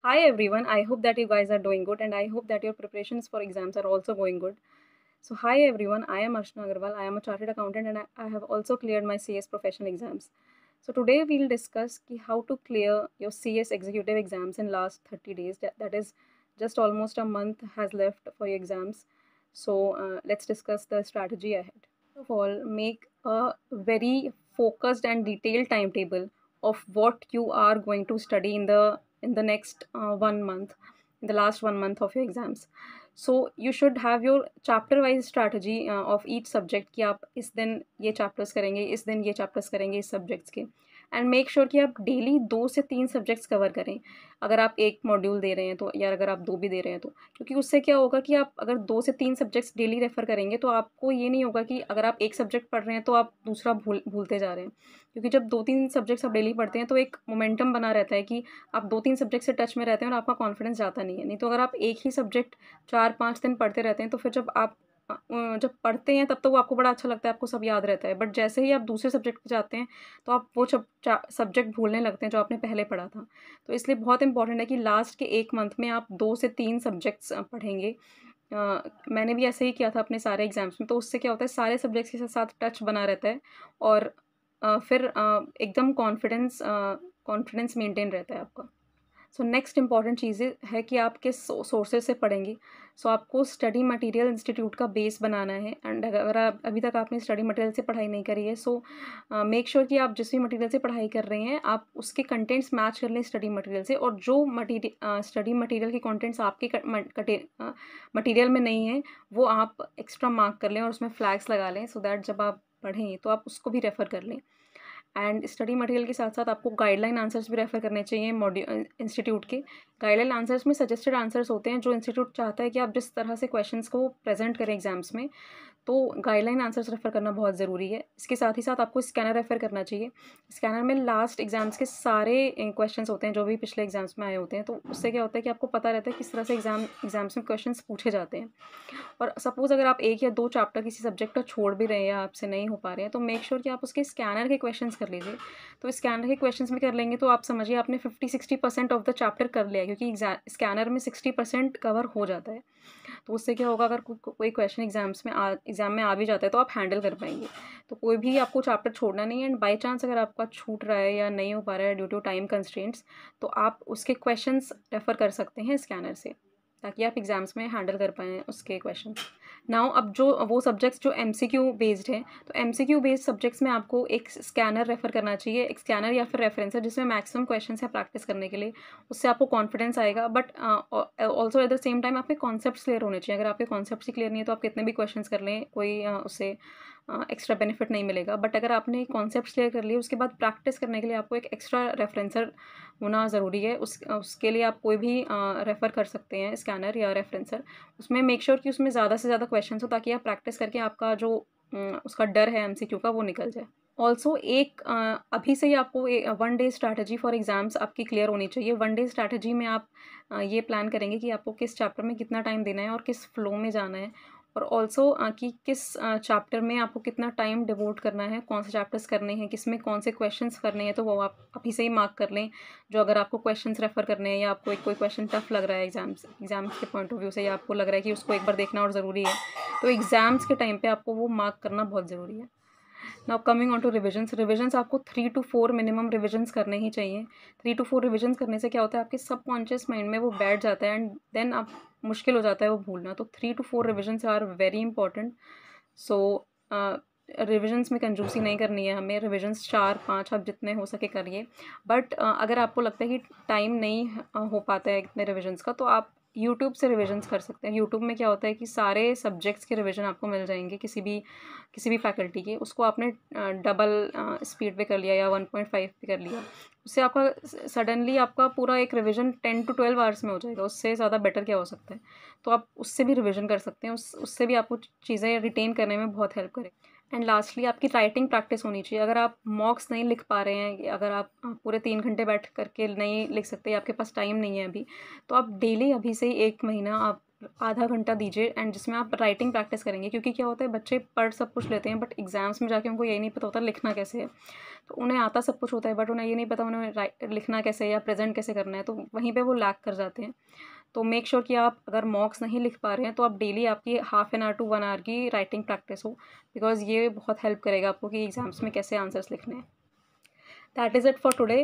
Hi everyone, I hope that you guys are doing good and I hope that your preparations for exams are also going good. So, hi everyone, I am Arshna Agarwal. I am a chartered accountant and I have also cleared my CS professional exams. So, today we'll discuss how to clear your CS executive exams in last 30 days. That is just almost a month has left for your exams. So, let's discuss the strategy ahead. First of all, make a very focused and detailed timetable of what you are going to study in the next 1 month, in the last 1 month of your exams. So you should have your chapter wise strategy of each subject कि आप इस दिन ये chapters करेंगे, इस दिन ये chapters करेंगे इस subjects के, एंड मेक श्योर कि आप डेली 2 से 3 सब्जेक्ट्स कवर करें। अगर आप एक मॉड्यूल दे रहे हैं तो, या अगर आप 2 भी दे रहे हैं तो, क्योंकि उससे क्या होगा कि आप अगर 2 से 3 सब्जेक्ट्स डेली रेफर करेंगे तो आपको ये नहीं होगा कि अगर आप एक सब्जेक्ट पढ़ रहे हैं तो आप दूसरा भूलते जा रहे हैं। क्योंकि जब 2-3 सब्जेक्ट्स आप डेली पढ़ते हैं तो एक मोमेंटम बना रहता है कि आप 2-3 सब्जेक्ट से टच में रहते हैं और आपका कॉन्फिडेंस जाता नहीं है। नहीं तो अगर आप एक ही सब्जेक्ट 4-5 दिन पढ़ते रहते हैं तो फिर जब पढ़ते हैं तब तो वो आपको बड़ा अच्छा लगता है, आपको सब याद रहता है, बट जैसे ही आप दूसरे सब्जेक्ट पे जाते हैं तो आप वो सब्जेक्ट भूलने लगते हैं जो आपने पहले पढ़ा था। तो इसलिए बहुत इंपॉर्टेंट है कि लास्ट के 1 मंथ में आप 2 से 3 सब्जेक्ट्स पढ़ेंगे। मैंने भी ऐसे ही किया था अपने सारे एग्ज़ाम्स में, तो उससे क्या होता है सारे सब्जेक्ट्स के साथ टच बना रहता है और फिर एकदम कॉन्फिडेंस मेंटेन रहता है आपका। सो नेक्स्ट इंपॉर्टेंट चीज़ें है कि आप किस सोर्सेज से पढ़ेंगे। सो आपको स्टडी मटेरियल इंस्टीट्यूट का बेस बनाना है, एंड अगर आप अभी तक आपने स्टडी मटेरियल से पढ़ाई नहीं करी है, सो मेक श्योर कि आप जिस भी मटेरियल से पढ़ाई कर रहे हैं आप उसके कंटेंट्स मैच कर लें स्टडी मटेरियल से, और जो स्टडी मटेरियल के कंटेंट्स आपके मटेरियल में नहीं है वो आप एक्स्ट्रा मार्क कर लें और उसमें फ्लैग्स लगा लें, सो दैट जब आप पढ़ें तो आप उसको भी रेफ़र कर लें। एंड स्टडी मटेरियल के साथ साथ आपको गाइडलाइन आंसर्स भी रेफ़र करने चाहिए इंस्टीट्यूट के। गाइडलाइन आंसर्स में सजेस्टेड आंसर्स होते हैं जो इंस्टीट्यूट चाहता है कि आप जिस तरह से क्वेश्चंस को प्रेजेंट करें एग्जाम्स में, तो गाइडलाइन आंसर्स रेफ़र करना बहुत ज़रूरी है। इसके साथ ही साथ आपको स्कैनर रेफ़र करना चाहिए। स्कैनर में लास्ट एग्ज़ाम्स के सारे क्वेश्चंस होते हैं जो भी पिछले एग्ज़ाम्स में आए होते हैं, तो उससे क्या होता है कि आपको पता रहता है किस तरह से एग्ज़ाम्स में क्वेश्चंस पूछे जाते हैं। और सपोज़ अगर आप 1 या 2 चैप्टर किसी सब्जेक्ट का छोड़ भी रहे हैं या आपसे नहीं हो पा रहे हैं, तो मेक श्योर कि आप उसके स्कैनर के क्वेश्चंस कर लीजिए। तो स्कैनर के क्वेश्चंस भी कर लेंगे तो आप समझिए आपने 50-60% ऑफ द चैप्टर कर लिया है, क्योंकि स्कैनर में 60% कवर हो जाता है। तो उससे क्या होगा, अगर कोई क्वेश्चन एग्जाम में आ भी जाता है तो आप हैंडल कर पाएंगे। तो कोई भी आपको चैप्टर छोड़ना नहीं है, एंड बाई चांस अगर आपका छूट रहा है या नहीं हो पा रहा है ड्यू टू टाइम कंस्ट्रेंट्स, तो आप उसके क्वेश्चंस रेफ़र कर सकते हैं स्कैनर से, ताकि आप एग्ज़ाम्स में हैंडल कर पाएँ उसके क्वेश्चन। नाउ अब जो वो सब्जेक्ट्स जो एमसीक्यू बेस्ड है, तो एमसीक्यू बेस्ड सब्जेक्ट्स में आपको एक स्कैनर रेफ़र करना चाहिए, एक स्कैनर या फिर रेफरेंसर जिसमें मैक्सिमम क्वेश्चंस है प्रैक्टिस करने के लिए। उससे आपको कॉन्फिडेंस आएगा, but also at the same time आपके कॉन्सेप्ट्स क्लियर होने चाहिए। अगर आपके कॉन्सेप्ट्स ही क्लियर नहीं है तो आप कितने भी क्वेश्चंस कर लें, कोई उससे एक्स्ट्रा बेनिफिट नहीं मिलेगा। बट अगर आपने कॉन्सेप्ट्स क्लियर कर लिए, उसके बाद प्रैक्टिस करने के लिए आपको एक एक्स्ट्रा रेफरेंसर होना ज़रूरी है। उसके लिए आप कोई भी रेफ़र कर सकते हैं स्कैनर या रेफरेंसर। उसमें मेक श्योर कि उसमें ज़्यादा से ज़्यादा क्वेश्चंस हो, ताकि आप प्रैक्टिस करके आपका जो उसका डर है एमसीक्यू का वो निकल जाए। ऑल्सो एक अभी से ही आपको 1 डे स्ट्रैटेजी फॉर एग्ज़ाम्स आपकी क्लियर होनी चाहिए। 1 डे स्ट्रैटेजी में आप ये प्लान करेंगे कि आपको किस चैप्टर में कितना टाइम देना है और किस फ्लो में जाना है, और ऑल्सो कि किस चैप्टर में आपको कितना टाइम डिवोट करना है, कौन से चैप्टर्स करने हैं, किस में कौन से क्वेश्चंस करने हैं, तो वो आप अभी से ही मार्क कर लें। जो अगर आपको क्वेश्चंस रेफ़र करने हैं या आपको कोई क्वेश्चन टफ लग रहा है एग्ज़ाम्स के पॉइंट ऑफ व्यू से, या आपको लग रहा है कि उसको एक बार देखना और ज़रूरी है, तो एग्ज़ाम्स के टाइम पे आपको वो मार्क करना बहुत ज़रूरी है। Now coming on to revisions आपको 3 to 4 मिनिमम रिविजन्स करने ही चाहिए। 3 to 4 रिविजन्स करने से क्या होता है, आपके सबकॉन्शियस माइंड में वो बैठ जाता है, एंड देन आप मुश्किल हो जाता है वो भूलना। तो 3 to 4 revisions are very important. So revisions में कंजूसी नहीं करनी है हमें। रिविजन्स 4-5 आप जितने हो सके करिए, बट अगर आपको लगता है कि टाइम नहीं हो पाता है इतने रिविजन्स का, तो आप यूट्यूब से रिविजन्स कर सकते हैं। यूट्यूब में क्या होता है कि सारे सब्जेक्ट्स के रिविजन आपको मिल जाएंगे, किसी भी फैकल्टी के। उसको आपने डबल स्पीड पे कर लिया या 1.5 पे कर लिया, उससे आपका सडनली आपका पूरा एक रिवीजन 10 to 12 आवर्स में हो जाएगा। उससे ज़्यादा बेटर क्या हो सकता है। तो आप उससे भी रिवीजन कर सकते हैं, उससे भी आपको चीज़ें रिटेन करने में बहुत हेल्प करें। एंड लास्टली आपकी राइटिंग प्रैक्टिस होनी चाहिए। अगर आप मॉक्स नहीं लिख पा रहे हैं, अगर आप पूरे 3 घंटे बैठ करके नहीं लिख सकते, आपके पास टाइम नहीं है अभी, तो आप डेली अभी से ही 1 महीना आप आधा घंटा दीजिए एंड जिसमें आप राइटिंग प्रैक्टिस करेंगे, क्योंकि क्या होता है बच्चे पढ़ सब कुछ लेते हैं बट एग्ज़ाम्स में जाके उनको यही नहीं पता होता लिखना कैसे है। तो उन्हें आता सब कुछ होता है बट उन्हें ये नहीं पता उन्हें लिखना कैसे है या प्रेजेंट कैसे करना है, तो वहीं पे वो लैक कर जाते हैं। तो मेक श्योर कि आप अगर मॉक्स नहीं लिख पा रहे हैं तो आप डेली आपकी half an hour to 1 hour की राइटिंग प्रैक्टिस हो, बिकॉज ये बहुत हेल्प करेगा आपको कि एग्ज़ाम्स में कैसे आंसर्स लिखने हैं। That is it for today.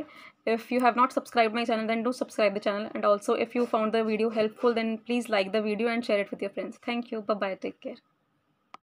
If you have not subscribed my channel, then do subscribe the channel, and also if you found the video helpful, then please like the video and share it with your friends. Thank you. Bye bye. Take care.